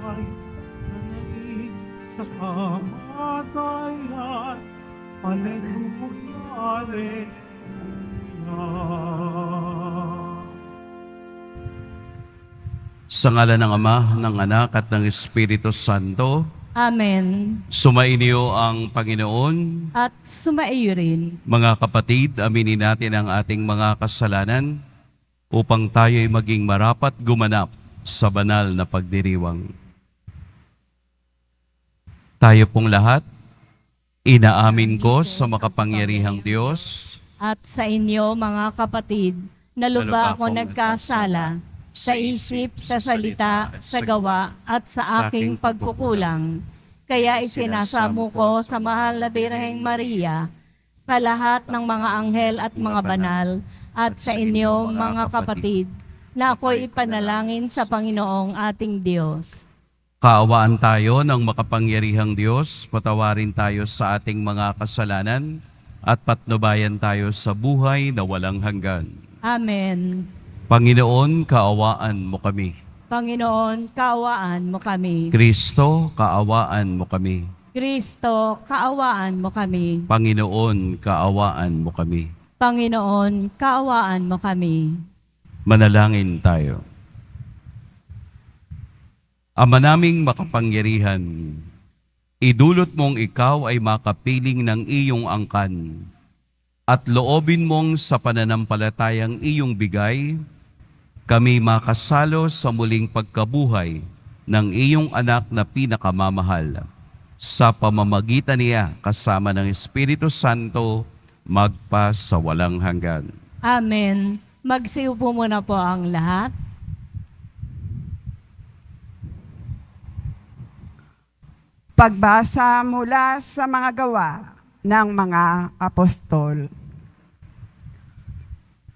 ay nanay sa kamatayan. Alleluia, alleluia. Sa ngala ng Ama, ng Anak at ng Espiritu Santo, Amen. sumainyo ang Panginoon. At sumaiyo rin. Mga kapatid, aminin natin ang ating mga kasalanan upang tayo'y maging marapat gumanap sa banal na pagdiriwang. Tayo pong lahat, inaamin ko sa makapangyarihang Diyos At sa inyo, mga kapatid, na lubha ako nagkasala sa isip, sa salita, sa gawa, at sa aking pagkukulang. Kaya isinasamo ko sa mahal na Birheng Maria, sa lahat ng mga anghel at mga banal, at sa inyo, mga kapatid, na ako'y ipanalangin sa Panginoong ating Diyos. Kaawaan tayo ng makapangyarihang Diyos, patawarin tayo sa ating mga kasalanan, at patnubayan tayo sa buhay na walang hanggan. Amen. Panginoon, kaawaan mo kami. Panginoon, kaawaan mo kami. Kristo, kaawaan mo kami. Kristo, kaawaan mo kami. Panginoon, kaawaan mo kami. Panginoon, kaawaan mo kami. Manalangin tayo. Ama naming makapangyarihan, idulot mong ikaw ay makapiling ng iyong angkan at loobin mong sa pananampalatayang iyong bigay, kami makasalo sa muling pagkabuhay ng iyong anak na pinakamamahal. Sa pamamagitan niya kasama ng Espiritu Santo, magpa sa walang hanggan. Amen. Magsiupo muna po ang lahat. Pagbasa mula sa mga gawa ng mga apostol.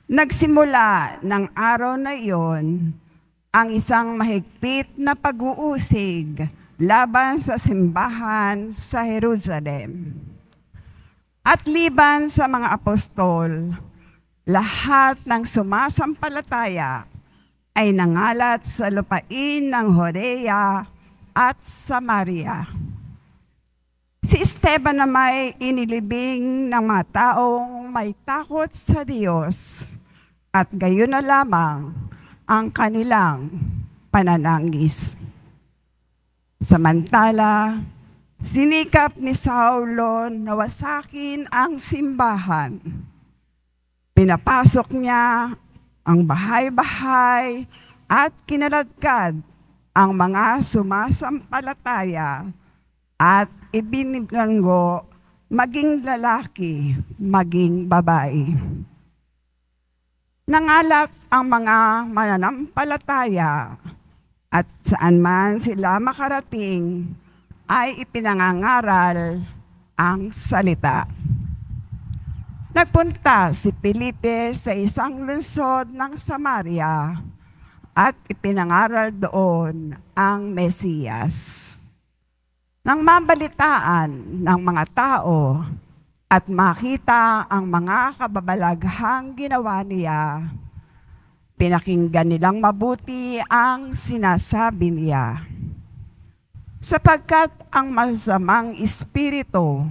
Nagsimula ng araw na iyon ang isang mahigpit na pag-uusig laban sa simbahan sa Jerusalem. At liban sa mga apostol, lahat ng sumasampalataya ay nangalat sa lupain ng Judea at Samaria. Si Esteban na may inilibing ng mga taong may takot sa Diyos at gayon na lamang ang kanilang pananangis. Samantala, sinikap ni Saulo na wasakin ang simbahan. Pinapasok niya ang bahay-bahay at kinaladkad ang mga sumasampalataya at ibiniganggo maging lalaki, maging babae. Nangalap ang mga mananampalataya at saan man sila makarating ay ipinangangaral ang salita. Nagpunta si Felipe sa isang lungsod ng Samaria at ipinangaral doon ang Mesiyas. Nang mabalitaan ng mga tao at makita ang mga kababalaghang ginawa niya, pinakinggan nilang mabuti ang sinasabi niya. Sapagkat ang masamang espiritu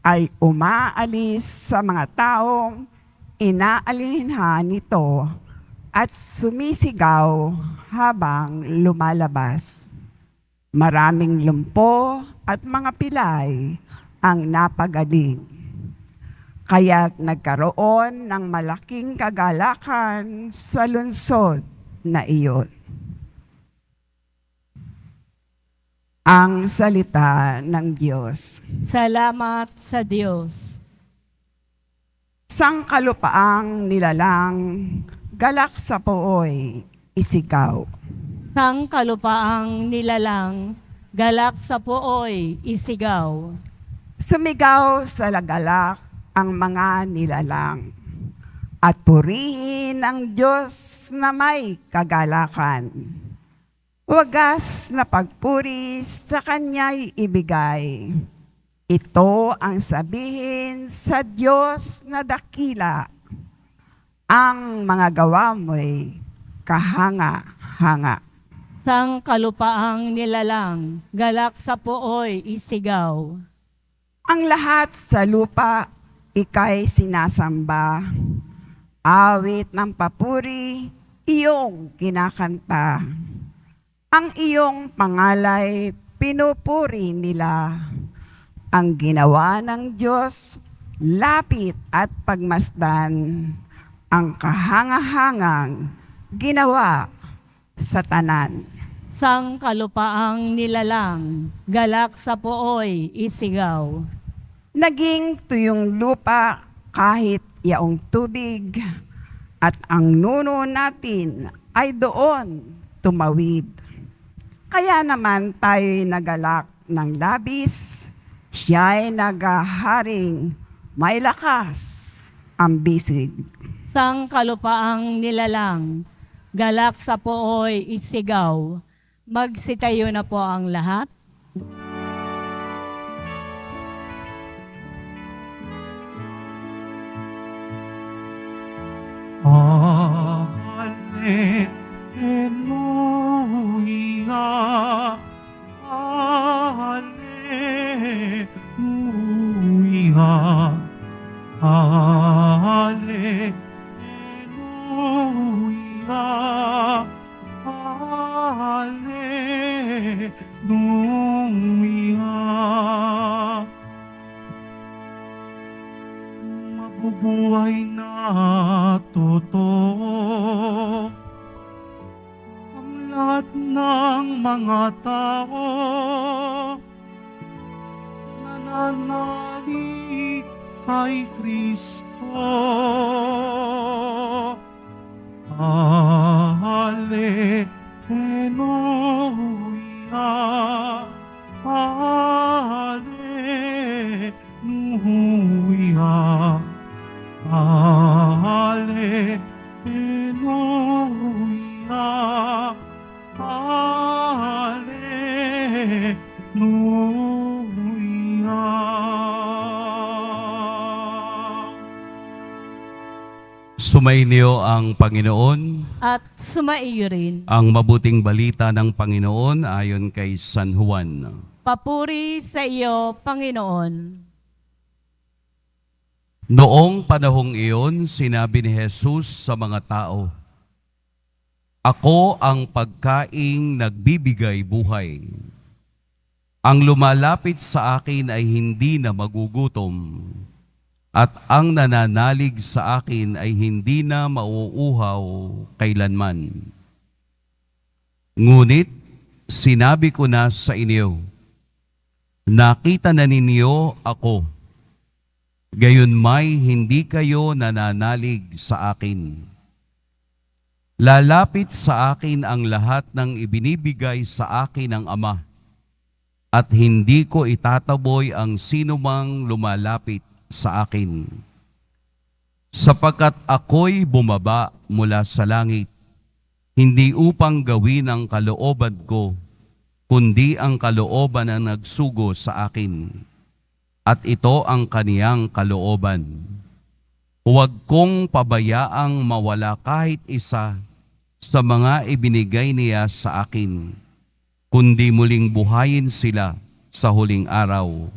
ay umaalis sa mga taong inaalinhan nito at sumisigaw habang lumalabas. Maraming lumpo at mga pilay ang napagaling. Kaya't nagkaroon ng malaking kagalakan sa lungsod na iyon. Ang salita ng Diyos. Salamat sa Diyos. Sangkalupaang nilalang, galak sa pooy, isigaw. Sang kalupaang nilalang, galak sa pooy, isigaw. Sumigaw sa lagalak ang mga nilalang at purihin ang Diyos na may kagalakan. Wagas na pagpuri sa Kanya'y ibigay. Ito ang sabihin sa Diyos na dakila. Ang mga gawa mo'y kahanga-hanga. Sang kalupaang nilalang, galak sa pooy isigaw. Ang lahat sa lupa, ika'y sinasamba. Awit ng papuri, iyong kinakanta. Ang iyong pangalay, pinupuri nila. Ang ginawa ng Diyos, lapit at pagmasdan. Ang kahangahangang ginawa sa tanan. Sang kalupaang nilalang, galak sa pooy isigaw. Naging tuyong lupa kahit yaong tubig, at ang nuno natin ay doon tumawid. Kaya naman tayo'y nagalak ng labis, siya'y nagaharing may lakas ang bisig. Sang kalupaang nilalang, galak sa pooy isigaw. Magsitayo na po ang lahat. Hallelujah, Hallelujah, Hallelujah, Hallelujah. Mabubuhay na totoo ang lahat ng mga tao nananalig kay Kristo. Hallelujah, Hallelujah, Hallelujah, Hallelujah. Sumainyo ang Panginoon. At sumaiyo rin. Ang mabuting balita ng Panginoon ayon kay San Juan. Papuri sa iyo, Panginoon. Noong panahong iyon, sinabi ni Jesus sa mga tao, "Ako ang pagkaing nagbibigay buhay. Ang lumalapit sa akin ay hindi na magugutom, at ang nananalig sa akin ay hindi na mauuhaw kailanman. Ngunit sinabi ko na sa inyo, nakita na ninyo ako, gayon may hindi kayo nananalig sa akin. Lalapit sa akin ang lahat ng ibinibigay sa akin ng Ama, at hindi ko itataboy ang sinumang lumalapit sa akin. Sapagkat ako'y bumaba mula sa langit, hindi upang gawin ang kalooban ko, kundi ang kalooban na nagsugo sa akin. At ito ang kaniyang kalooban. Huwag kong pabayaang mawala kahit isa sa mga ibinigay niya sa akin, kundi muling buhayin sila sa huling araw.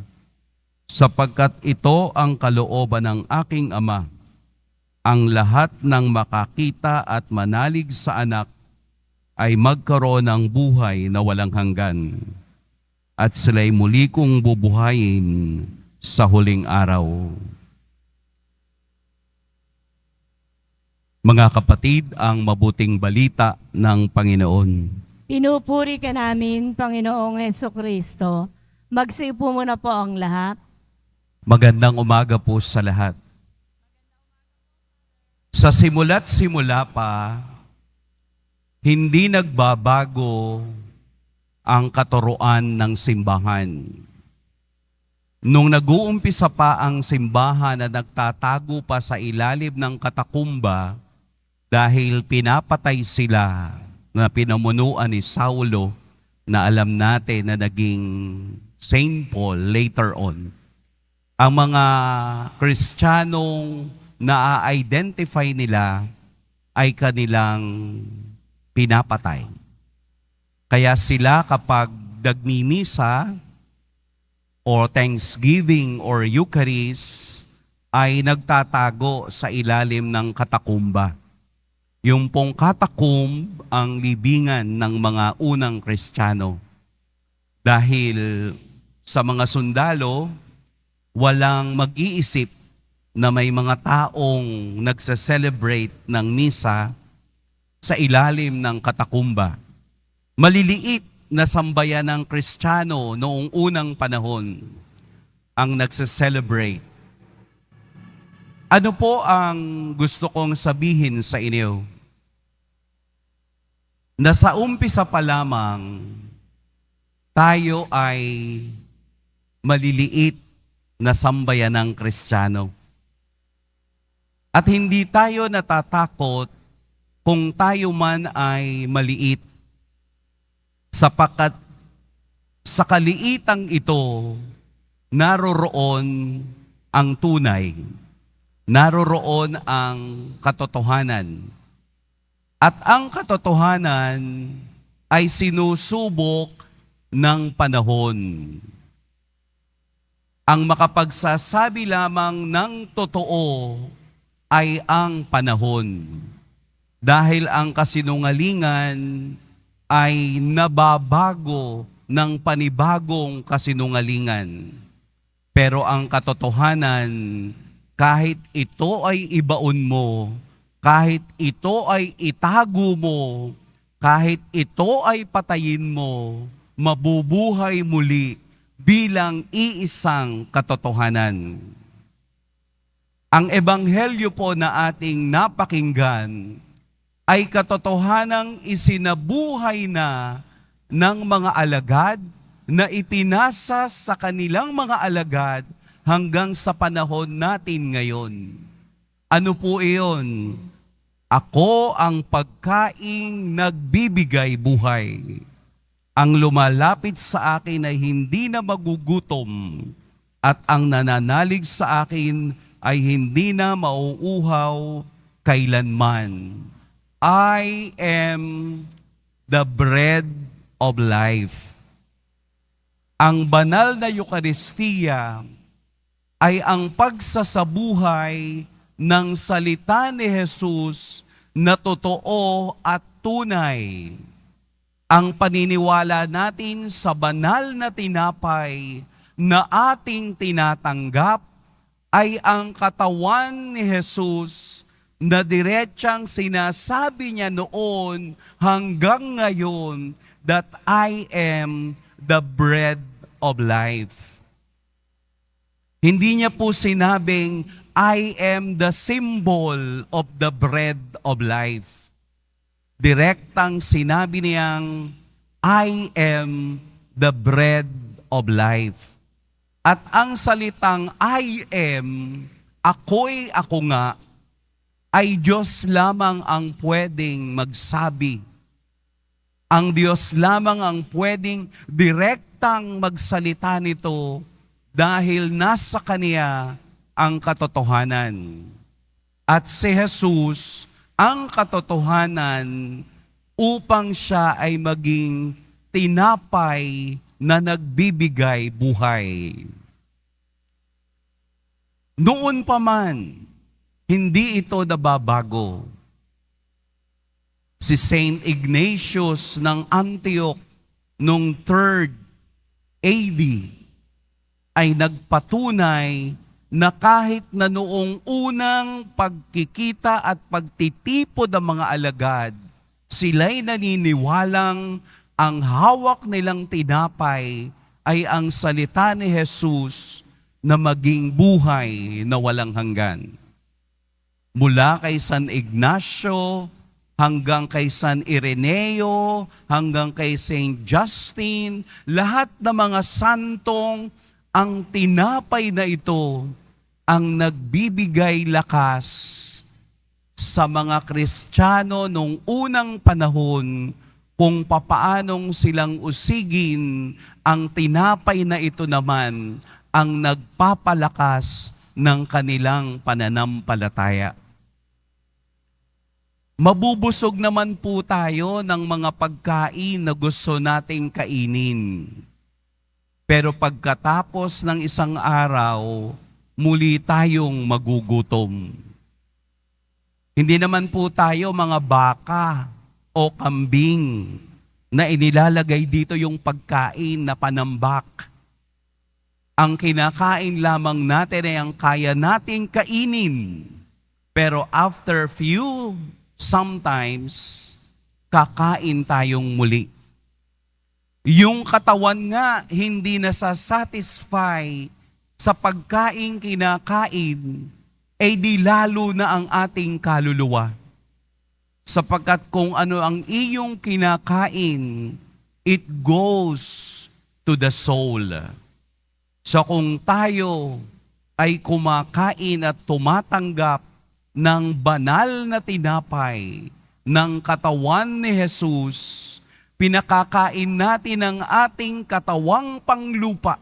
Sapagkat ito ang kalooban ng aking Ama, ang lahat ng makakita at manalig sa anak ay magkaroon ng buhay na walang hanggan, at sila'y muli kong bubuhayin sa huling araw." Mga kapatid, ang mabuting balita ng Panginoon. Pinupuri ka namin, Panginoong Hesukristo. Magsiupo muna po ang lahat. Magandang umaga po sa lahat. Sa simula't simula pa, hindi nagbabago ang katuruan ng simbahan. Nung nag-uumpisa pa ang simbahan na nagtatago pa sa ilalim ng katakumba dahil pinapatay sila na pinamunuan ni Saulo, na alam natin na naging Saint Paul later on. Ang mga Kristiyanong na-identify nila ay kanilang pinapatay. Kaya sila kapag nagmimisa or Thanksgiving or Eucharist ay nagtatago sa ilalim ng katakumba. Yung pong katakumb ang libingan ng mga unang Kristiyano. Dahil sa mga sundalo, walang mag-iisip na may mga taong nagsa-celebrate ng misa sa ilalim ng katakumba. Maliliit na sambayan ng Kristiyano noong unang panahon ang nagsa-celebrate. Ano po ang gusto kong sabihin sa inyo? Na sa umpisa pa lamang, tayo ay maliliit na sambayan ng Kristiyano. At hindi tayo natatakot kung tayo man ay maliit, sapagkat sa kaliitang ito, naroroon ang tunay, naroroon ang katotohanan. At ang katotohanan ay sinusubok ng panahon. Ang makapagsasabi lamang ng totoo ay ang panahon. Dahil ang kasinungalingan ay nababago ng panibagong kasinungalingan. Pero ang katotohanan, kahit ito ay ibaon mo, kahit ito ay itago mo, kahit ito ay patayin mo, mabubuhay muli bilang iisang katotohanan. Ang ebanghelyo po na ating napakinggan ay katotohanang isinabuhay na ng mga alagad na ipinasa sa kanilang mga alagad hanggang sa panahon natin ngayon. Ano po iyon? Ako ang pagkaing nagbibigay buhay. Ang lumalapit sa akin ay hindi na magugutom, at ang nananalig sa akin ay hindi na mauuhaw kailanman. I am the bread of life. Ang banal na Eucharistia ay ang pagsasabuhay ng salita ni Jesus na totoo at tunay. Ang paniniwala natin sa banal na tinapay na ating tinatanggap ay ang katawan ni Jesus na diretsang sinasabi niya noon hanggang ngayon that I am the bread of life. Hindi niya po sinabing I am the symbol of the bread of life. Direktang sinabi niyang I am the bread of life. At ang salitang I am, ako'y ako nga, ay Diyos lamang ang pwedeng magsabi. Ang Diyos lamang ang pwedeng direktang magsalita nito dahil nasa Kanya ang katotohanan. At si Jesus, ang katotohanan upang siya ay maging tinapay na nagbibigay buhay. Noon pa man, hindi ito nababago. Si Saint Ignatius ng Antioch noong 3rd AD ay nagpatunay na kahit na noong unang pagkikita at pagtitipod ng mga alagad, sila'y naniniwalang ang hawak nilang tinapay ay ang salita ni Jesus na maging buhay na walang hanggan. Mula kay San Ignacio, hanggang kay San Ireneo, hanggang kay Saint Justin, lahat ng mga santong ang tinapay na ito ang nagbibigay lakas sa mga Kristiyano nung unang panahon kung papaanong silang usigin ang tinapay na ito naman ang nagpapalakas ng kanilang pananampalataya. Mabubusog naman po tayo ng mga pagkain na gusto nating kainin. Pero pagkatapos ng isang araw, muli tayong magugutom. Hindi naman po tayo mga baka o kambing na inilalagay dito yung pagkain na panambak. Ang kinakain lamang natin ay ang kaya nating kainin. Pero after sometimes, kakain tayong muli. Yung katawan nga hindi nasasatisfy sa pagkain kinakain, di lalo na ang ating kaluluwa. Sapagkat kung ano ang iyong kinakain, it goes to the soul. So kung tayo ay kumakain at tumatanggap ng banal na tinapay ng katawan ni Jesus, pinakakain natin ang ating katawang panglupa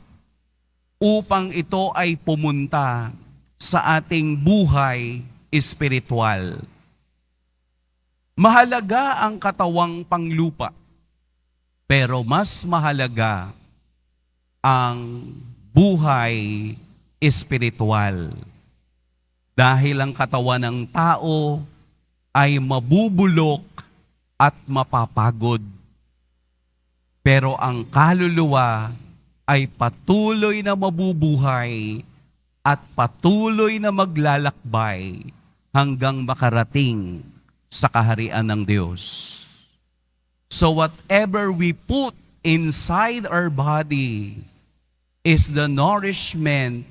upang ito ay pumunta sa ating buhay espiritual. Mahalaga ang katawang panglupa, pero mas mahalaga ang buhay espiritual. Dahil ang katawan ng tao ay mabubulok at mapapagod. Pero ang kaluluwa ay patuloy na mabubuhay at patuloy na maglalakbay hanggang makarating sa kaharian ng Diyos. So whatever we put inside our body is the nourishment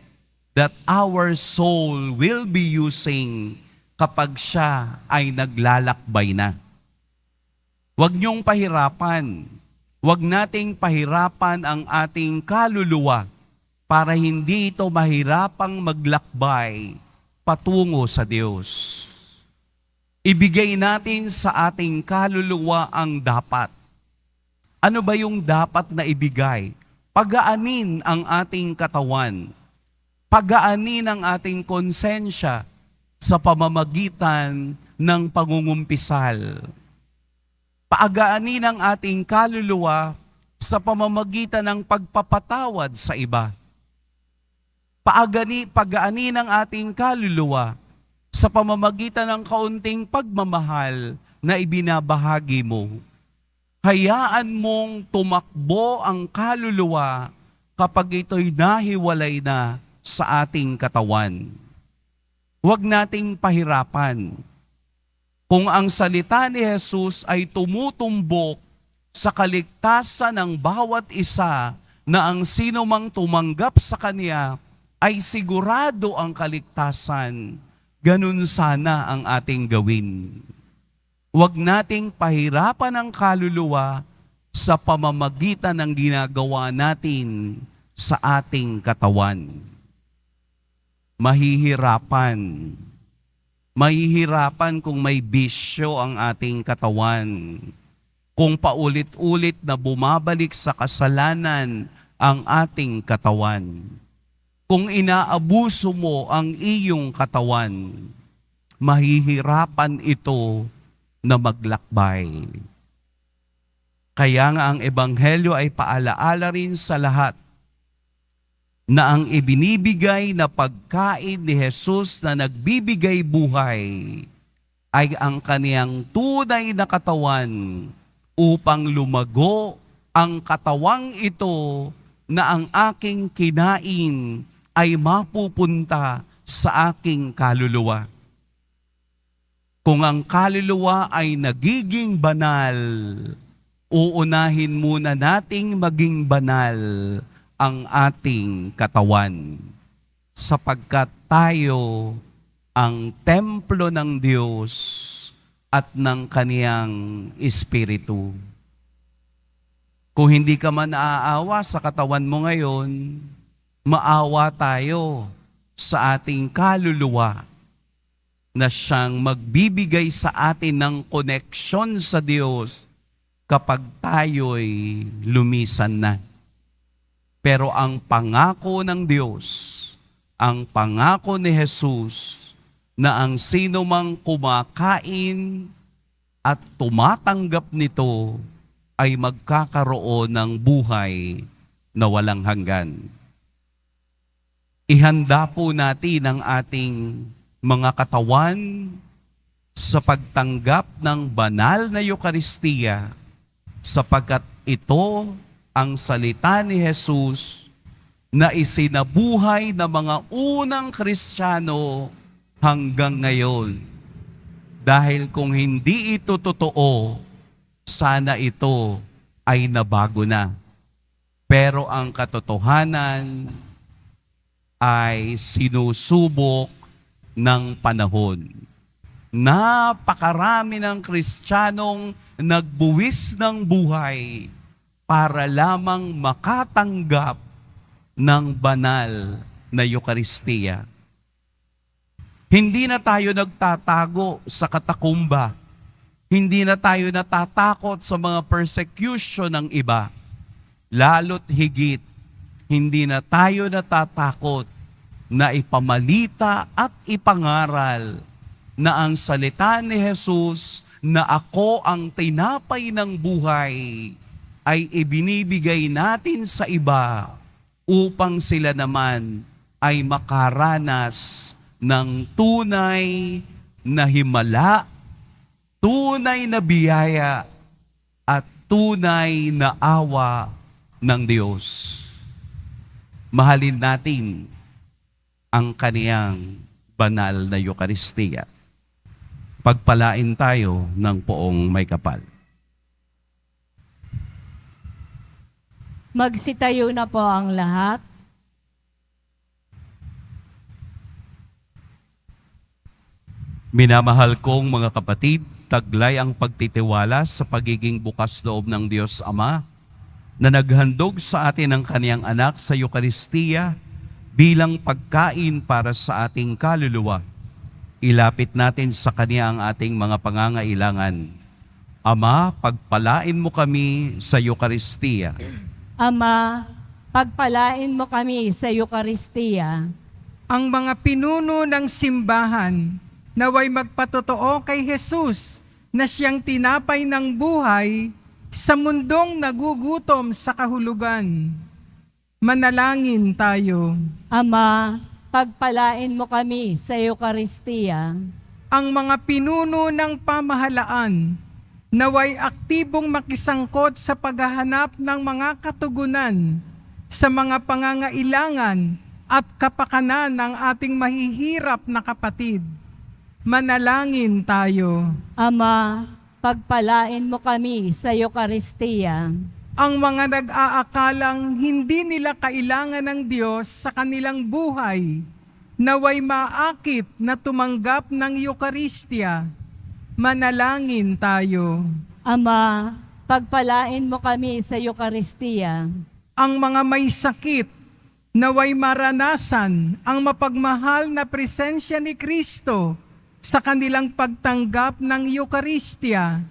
that our soul will be using kapag siya ay naglalakbay na. Huwag niyong pahirapan. Huwag nating pahirapan ang ating kaluluwa para hindi ito mahirapang maglakbay patungo sa Diyos. Ibigay natin sa ating kaluluwa ang dapat. Ano ba yung dapat na ibigay? Pagaanin ang ating katawan. Pagaanin ang ating konsensya sa pamamagitan ng pangungumpisal. Paagaanin ang ating kaluluwa sa pamamagitan ng pagpapatawad sa iba. Pagaanin ang ating kaluluwa sa pamamagitan ng kaunting pagmamahal na ibinabahagi mo. Hayaan mong tumakbo ang kaluluwa kapag ito'y nahiwalay na sa ating katawan. Huwag nating pahirapan. Kung ang salita ni Jesus ay tumutumbok sa kaligtasan ng bawat isa na ang sino mang tumanggap sa Kanya ay sigurado ang kaligtasan, ganun sana ang ating gawin. Huwag nating pahirapan ang kaluluwa sa pamamagitan ng ginagawa natin sa ating katawan. Mahihirapan kung may bisyo ang ating katawan. Kung paulit-ulit na bumabalik sa kasalanan ang ating katawan. Kung inaabuso mo ang iyong katawan, mahihirapan ito na maglakbay. Kaya nga ang Ebanghelyo ay paalaala rin sa lahat na ang ibinibigay na pagkain ni Jesus na nagbibigay buhay ay ang kaniyang tunay na katawan upang lumago ang katawang ito na ang aking kinain ay mapupunta sa aking kaluluwa. Kung ang kaluluwa ay nagiging banal, uunahin muna nating maging banal ang ating katawan, sapagkat tayo ang templo ng Diyos at ng Kaniyang Espiritu. Kung hindi ka man naaawa sa katawan mo ngayon, maawa tayo sa ating kaluluwa na siyang magbibigay sa atin ng koneksyon sa Diyos kapag tayo'y lumisan na. Pero ang pangako ng Diyos, ang pangako ni Jesus, na ang sino mang kumakain at tumatanggap nito ay magkakaroon ng buhay na walang hanggan. Ihanda po natin ang ating mga katawan sa pagtanggap ng banal na Eukaristiya, sapagkat ito ang salita ni Jesus na isinabuhay ng mga unang Kristiyano hanggang ngayon. Dahil kung hindi ito totoo, sana ito ay nabago na. Pero ang katotohanan ay sinusubok ng panahon. Napakarami ng Kristiyanong nagbuwis ng buhay para lamang makatanggap ng banal na Eukaristiya. Hindi na tayo nagtatago sa katakumba. Hindi na tayo natatakot sa mga persecution ng iba. Lalo't higit, hindi na tayo natatakot na ipamalita at ipangaral na ang salita ni Jesus na ako ang tinapay ng buhay ay ibinibigay natin sa iba upang sila naman ay makaranas ng tunay na himala, tunay na biyaya at tunay na awa ng Diyos. Mahalin natin ang kaniyang banal na Eukaristiya. Pagpalain tayo ng poong may kapal. Magsitayo na po ang lahat. Minamahal kong mga kapatid, taglay ang pagtitiwala sa pagiging bukas loob ng Diyos Ama na naghandog sa atin ang kaniyang anak sa Eukaristiya bilang pagkain para sa ating kaluluwa. Ilapit natin sa Kanya ang ating mga pangangailangan. Ama, pagpalain mo kami sa Eukaristiya. Ama, pagpalain mo kami sa Eukaristiya. Ang mga pinuno ng simbahan naway magpatotoo kay Jesus na siyang tinapay ng buhay sa mundong nagugutom sa kahulugan. Manalangin tayo. Ama, pagpalain mo kami sa Eukaristiya. Ang mga pinuno ng pamahalaan naway aktibong makisangkot sa paghahanap ng mga katugunan sa mga pangangailangan at kapakanan ng ating mahihirap na kapatid. Manalangin tayo. Ama, pagpalain mo kami sa Eukaristiya. Ang mga nag-aakalang hindi nila kailangan ng Diyos sa kanilang buhay, naway maakit na tumanggap ng Eukaristiya. Manalangin tayo. Ama, pagpalain mo kami sa Eukaristiya. Ang mga may sakit, naway maranasan ang mapagmahal na presensya ni Kristo sa kanilang pagtanggap ng Eukaristiya.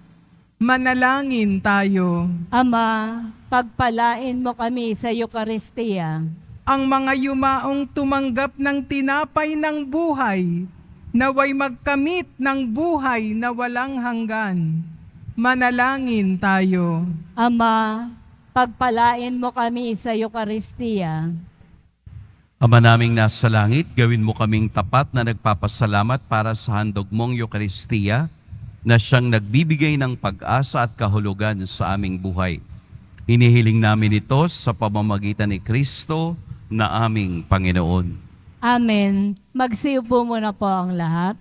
Manalangin tayo. Ama, pagpalain mo kami sa Eukaristiya. Ang mga yumaong tumanggap ng tinapay ng buhay, naway magkamit ng buhay na walang hanggan. Manalangin tayo. Ama, pagpalain mo kami sa Eukaristiya. Ama naming nasa langit, gawin mo kaming tapat na nagpapasalamat para sa handog mong Eukaristiya na siyang nagbibigay ng pag-asa at kahulugan sa aming buhay. Hinihiling namin ito sa pamamagitan ni Kristo na aming Panginoon. Amen. Magsiupo muna po ang lahat.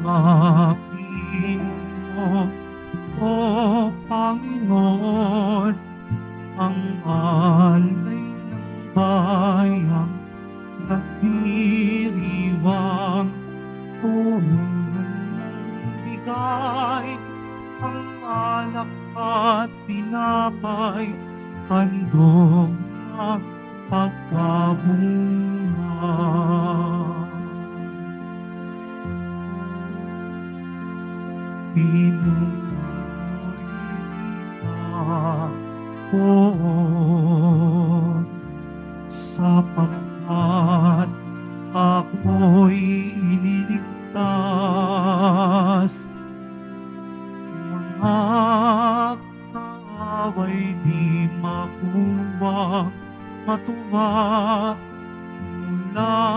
Tanggapin mo, O Panginoon, ang alay ng bayang nagdiriwang punan bigay, ang alak at tinapay, handog ng pagkabunga. sapagkat ako'y iniligtas. Mga kaaway di makuha, matuwa mula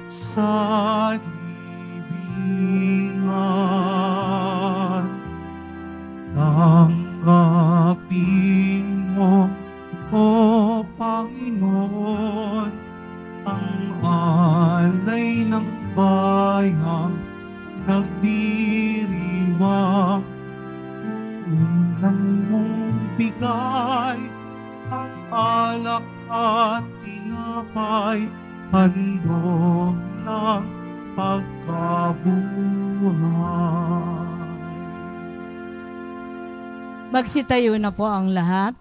sa libingan. Tanggapin mo, O Panginoon, ang alay ng bayang nagdiriwang. Unang mong bigay ang alak at tinapay, handog ng pagkabuhay. Magsitayo na po ang lahat.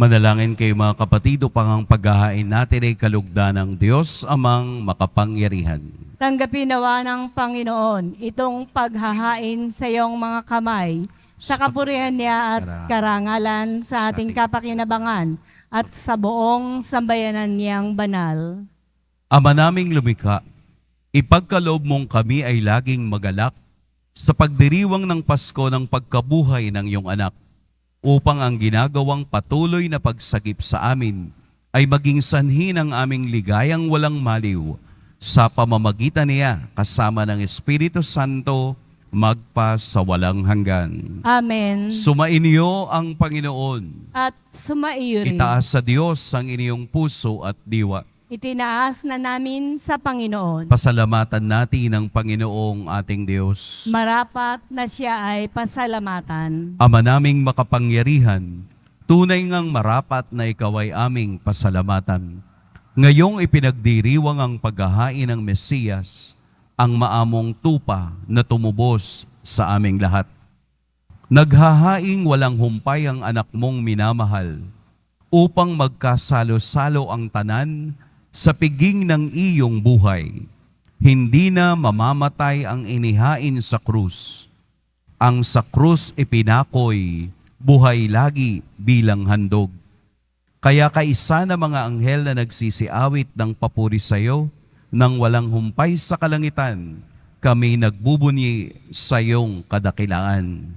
Manalangin kayo mga kapatid upang ang paghahain natin ay kalugdan ng Diyos amang makapangyarihan. Tanggapin nawa ng Panginoon itong paghahain sa iyong mga kamay, sa kapurihan niya at karangalan sa ating kapakinabangan at sa buong sambayanan niyang banal. Ama naming lumikha, ipagkaloob mong kami ay laging magalak sa pagdiriwang ng Pasko ng pagkabuhay ng iyong anak, upang ang ginagawang patuloy na pagsagip sa amin ay maging sanhi ng aming ligayang walang maliw sa pamamagitan niya kasama ng Espiritu Santo magpa sa walang hanggan. Amen. Sumainyo ang Panginoon. At sumaiyo rin. Itaas sa Diyos ang inyong puso at diwa. Itinaas na namin sa Panginoon. Pasalamatan natin ang Panginoong ating Diyos. Marapat na siya ay pasalamatan. Ama naming makapangyarihan, tunay ngang marapat na ikaw ay aming pasalamatan. Ngayong ipinagdiriwang ang paghahain ng Mesiyas, ang maamong tupa na tumubos sa aming lahat. Naghahaing walang humpay ang anak mong minamahal, upang magkasalo-salo ang tanan sa piging ng iyong buhay. Hindi na mamamatay ang inihain sa krus. Ang sa krus ipinakoy, buhay lagi bilang handog. Kaya kaisa na mga anghel na nagsisiawit ng papuri sa iyo, nang walang humpay sa kalangitan, kami nagbubunyi sa iyong kadakilaan.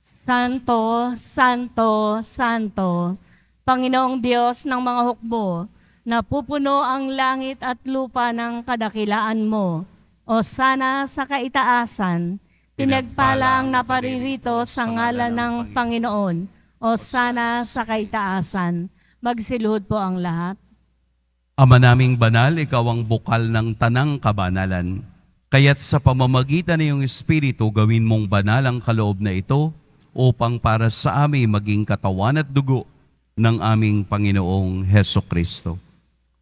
Santo, Santo, Santo, Panginoong Diyos ng mga hukbo, napupuno ang langit at lupa ng kadakilaan mo. O sana sa kaitaasan, pinagpala ang naparirito sa ngalan ng Panginoon. O sana sa kaitaasan, magsiluhod po ang lahat. Ama naming banal, ikaw ang bukal ng tanang kabanalan. Kaya't sa pamamagitan ng iyong Espiritu, gawin mong banal ang kaloob na ito upang para sa amin maging katawan at dugo ng aming Panginoong Hesukristo.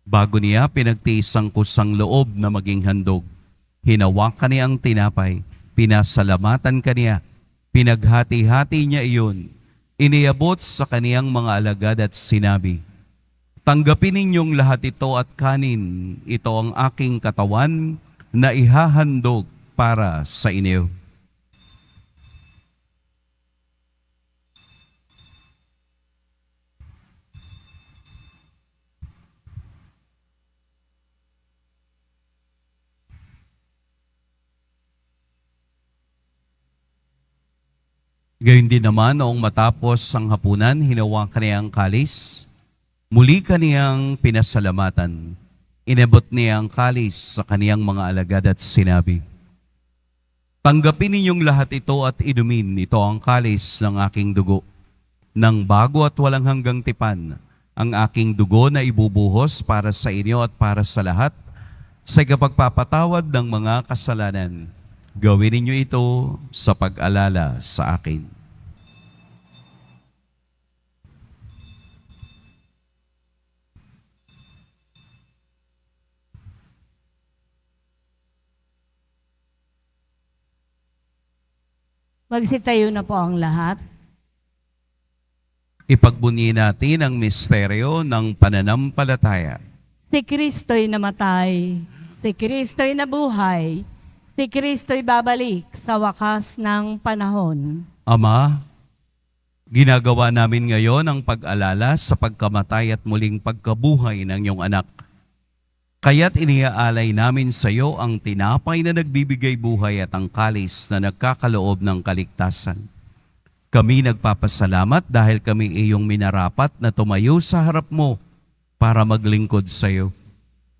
Bago niya pinagtiis ang kusang loob na maging handog, hinawakan niya ang tinapay, pinasalamatan kaniya, pinaghati-hati niya iyon, iniabot sa kaniyang mga alagad at sinabi, "Tanggapin ninyong lahat ito at kanin, ito ang aking katawan na ihahandog para sa inyo." Gayon din naman, noong matapos ang hapunan, hinawakan niya ang kalis. Muli kaniyang pinasalamatan. Inabot niya ang kalis sa kaniyang mga alagad at sinabi, "Tanggapin ninyong lahat ito at inumin. Ito ang kalis ng aking dugo. Nang bago at walang hanggang tipan, ang aking dugo na ibubuhos para sa inyo at para sa lahat, sa ikapagpapatawad ng mga kasalanan. Gawin ninyo ito sa pag-alala sa akin." Magsitayo na po ang lahat. Ipagbunyi natin ang misteryo ng pananampalataya. Si Kristo'y namatay, si Kristo'y nabuhay, si Kristo'y babalik sa wakas ng panahon. Ama, Ginagawa namin ngayon ang pag-alala sa pagkamatay at muling pagkabuhay ng iyong anak. Kaya't iniaalay namin sa iyo ang tinapay na nagbibigay buhay at ang kalis na nagkakaloob ng kaligtasan. Kami nagpapasalamat dahil kami iyong minarapat na tumayo sa harap mo para maglingkod sa iyo.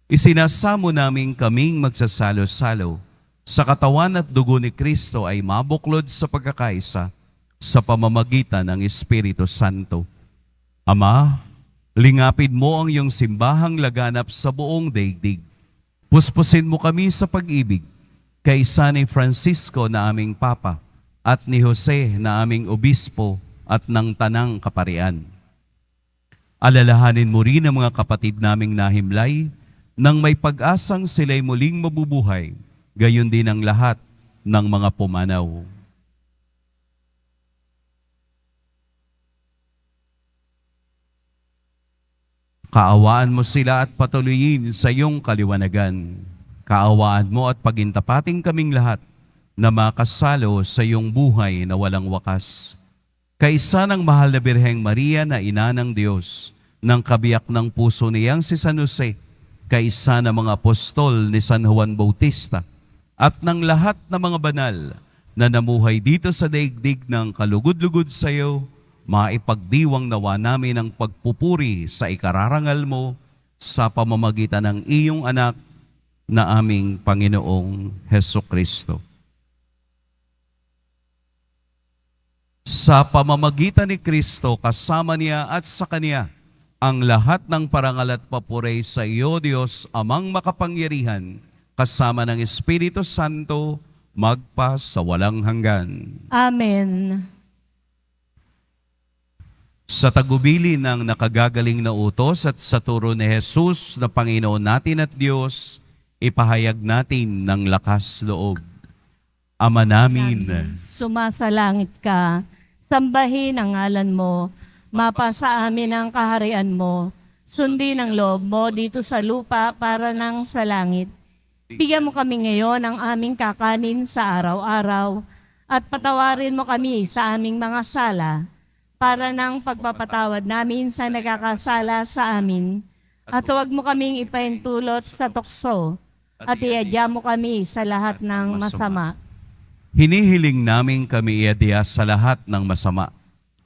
Isinasamo namin kaming magsasalo-salo sa katawan at dugo ni Kristo ay mabuklod sa pagkakaisa sa pamamagitan ng Espiritu Santo. Ama, lingapin mo ang iyong simbahang laganap sa buong daigdig. Puspusin mo kami sa pag-ibig, kaisa ni Francisco na aming Papa at ni Jose na aming Obispo at ng Tanang Kaparian. Alalahanin mo rin ang mga kapatid naming nahimlay nang may pag-asang sila'y muling mabubuhay, gayon din ang lahat ng mga pumanaw. Kaawaan mo sila at patuloyin sa iyong kaliwanagan. Kaawaan mo at pagintapating kaming lahat na makasalo sa iyong buhay na walang wakas. Kaisa ng mahal na Birheng Maria na ina ng Diyos, ng kabiyak ng puso niyang si San Jose, kaisa ng mga apostol ni San Juan Bautista, at ng lahat ng mga banal na namuhay dito sa daigdig ng kalugod-lugod sa iyo, maipagdiwang nawa namin ang pagpupuri sa ikararangal mo sa pamamagitan ng iyong anak na aming Panginoong Hesukristo. Sa pamamagitan ni Kristo, kasama niya at sa Kanya, ang lahat ng parangal at papuri sa iyo, Diyos, Amang makapangyarihan, kasama ng Espiritu Santo, magpa sa walang hanggan. Amen. Sa tagubili ng nakagagaling na utos at sa turo ni Jesus na Panginoon natin at Diyos, ipahayag natin ng lakas loob. Ama namin, Sumasalangit ka, sambahin ang ngalan mo, mapasa amin ang kaharian mo, sundin ang loob mo dito sa lupa para nang sa langit. Bigyan mo kami ngayon ang aming kakanin sa araw-araw at patawarin mo kami sa aming mga sala para nang pagpapatawad namin sa nagkakasala sa amin. At huwag mo kaming ipahintulot sa tukso at iadya mo kami sa lahat ng masama. hinihiling namin kami iadya sa lahat ng masama.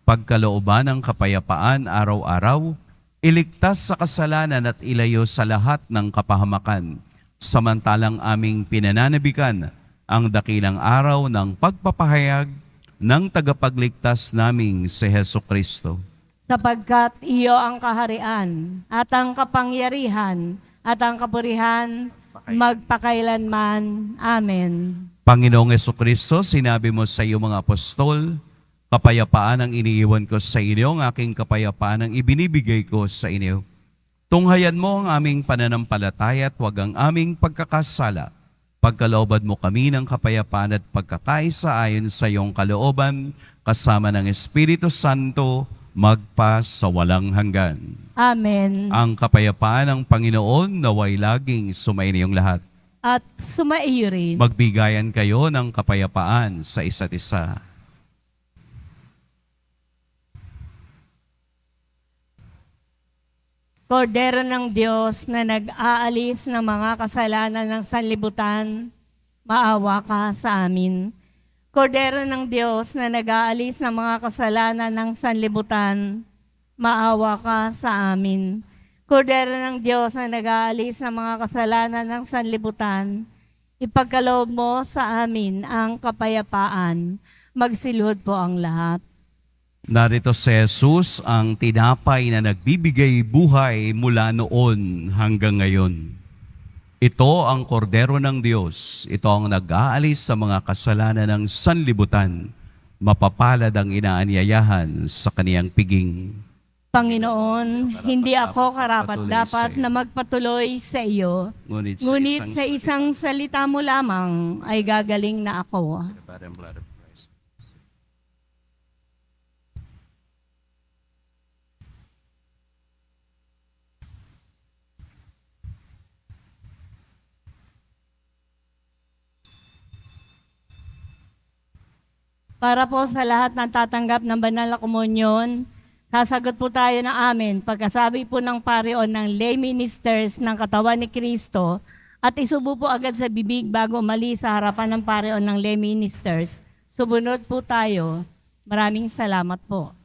Pagkalooban ng kapayapaan araw-araw, iligtas sa kasalanan at ilayo sa lahat ng kapahamakan. Samantalang aming pinananabikan ang dakilang araw ng pagpapahayag ng tagapagligtas naming si Hesukristo. Sapagkat iyo ang kaharian at ang kapangyarihan at ang kapurihan magpakailanman. Amen. Panginoong Hesukristo, sinabi mo sa iyong mga apostol, kapayapaan ang iniiwan ko sa inyo, ang aking kapayapaan ang ibinibigay ko sa inyo. Tunghayan mo ang aming pananampalataya at huwag ang aming pagkakasala. Pagkalooban mo kami ng kapayapaan at pagkakaisa ayon sa iyong kalooban, kasama ng Espiritu Santo, magpa sa walang hanggan. Amen. Ang kapayapaan ng Panginoon naway laging sumainiyong lahat. At sumaiyo rin. Magbigayan kayo ng kapayapaan sa isa't isa. Kordero ng Diyos na nag-aalis ng mga kasalanan ng sanlibutan, maawa ka sa amin. Kordero ng Diyos na nag-aalis ng mga kasalanan ng sanlibutan, maawa ka sa amin. Kordero ng Diyos na nag-aalis ng mga kasalanan ng sanlibutan, ipagkaloob mo sa amin ang kapayapaan. Magsilhod po ang lahat. Narito si Jesus, ang tinapay na nagbibigay buhay mula noon hanggang ngayon. Ito ang kordero ng Diyos. Ito ang nag-aalis sa mga kasalanan ng sanlibutan. Mapapalad ang inaanyayahan sa kaniyang piging. Panginoon, hindi ako karapat-dapat na magpatuloy sa iyo. Ngunit sa isang salita mo lamang ay gagaling na ako. Para po sa lahat ng tatanggap ng banal na komunyon, sasagot po tayo ng amen pagkasabi po ng pareon ng lay ministers ng katawan ni Kristo at isubo po agad sa bibig bago umalis sa harapan ng pareon ng lay ministers. Subunod po tayo. Maraming salamat po.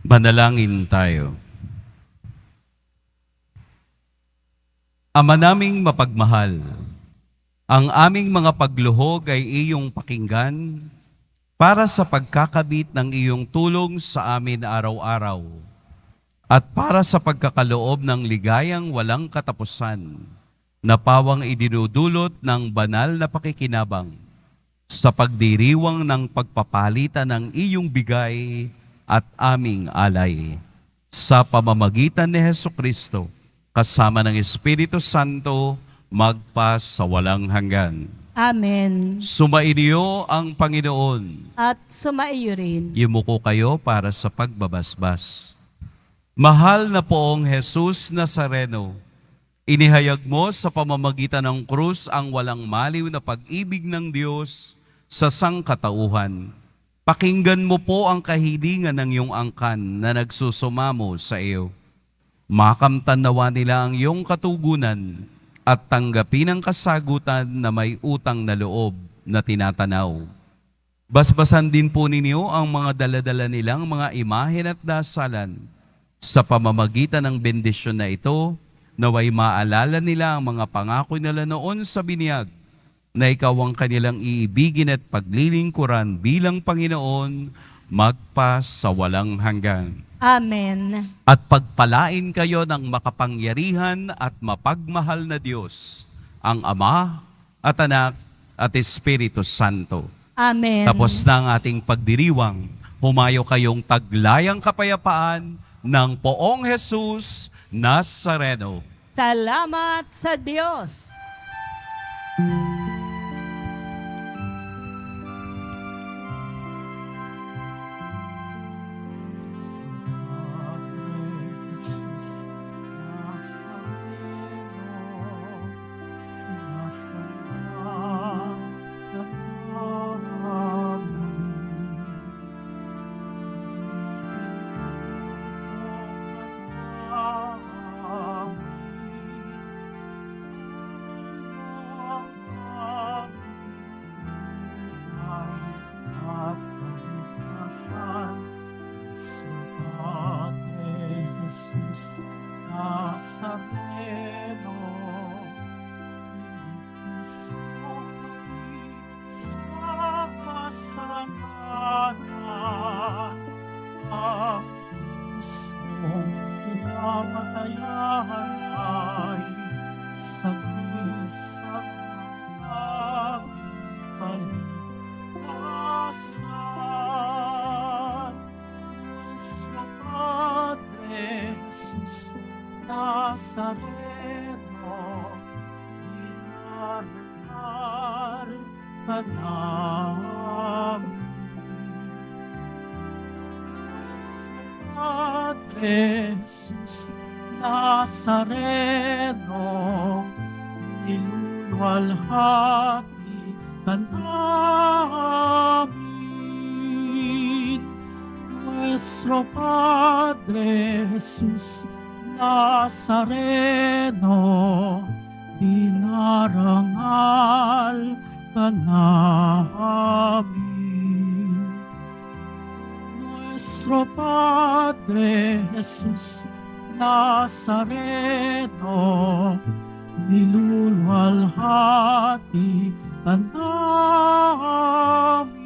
Manalangin tayo. Ama naming mapagmahal, ang aming mga pagluhog ay iyong pakinggan para sa pagkakabit ng iyong tulong sa amin araw-araw at para sa pagkakaloob ng ligayang walang katapusan na pawang idinudulot ng banal na pakikinabang sa pagdiriwang ng pagpapalitan ng iyong bigay at aming alay. Sa pamamagitan ni Hesukristo, kasama ng Espiritu Santo, magpa sa walang hanggan. Amen. Sumainyo ang Panginoon. At sumaiyo rin. Yumuko kayo para sa pagbabasbas. Mahal na poong Jesus Nazareno, inihayag mo sa pamamagitan ng krus ang walang maliw na pag-ibig ng Diyos sa sangkatauhan. Pakinggan mo po ang kahilingan ng iyong angkan na nagsusumamo sa iyo. Makamtan nawa nila ang iyong katugunan at tanggapin ang kasagutan na may utang na loob na tinatanaw. Basbasan din po ninyo ang mga daladala nilang mga imahen at dasalan. Sa pamamagitan ng bendisyon na ito, naway maalala nila ang mga pangako nila noon sa binyag, na ikaw ang kanilang iibigin at paglilingkuran bilang Panginoon, magpa sa walang hanggan. Amen. At pagpalain kayo ng makapangyarihan at mapagmahal na Diyos, ang Ama at Anak at Espiritu Santo. Amen. Tapos na ang ating pagdiriwang, humayo kayong taglayang kapayapaan ng poong Jesus Nazareno. Salamat sa Diyos. Jesus Nazareno, sinasamba ka namin. Jesus Nazareno, iligtas mo kami sa kasalanan. Ang krus mong pinamatayan ay sagisag ng aming kaligtasan. Nuestro Padre Jesus Nazareno, inarangal ka namin. Nuestro Padre Jesus Nazareno, niluluwalhati ka namin. Nuestro Padre Jesus Nazareno, dinarangal ka namin. Nuestro Padre Jesus Nazareno, niluluwalhati ka namin.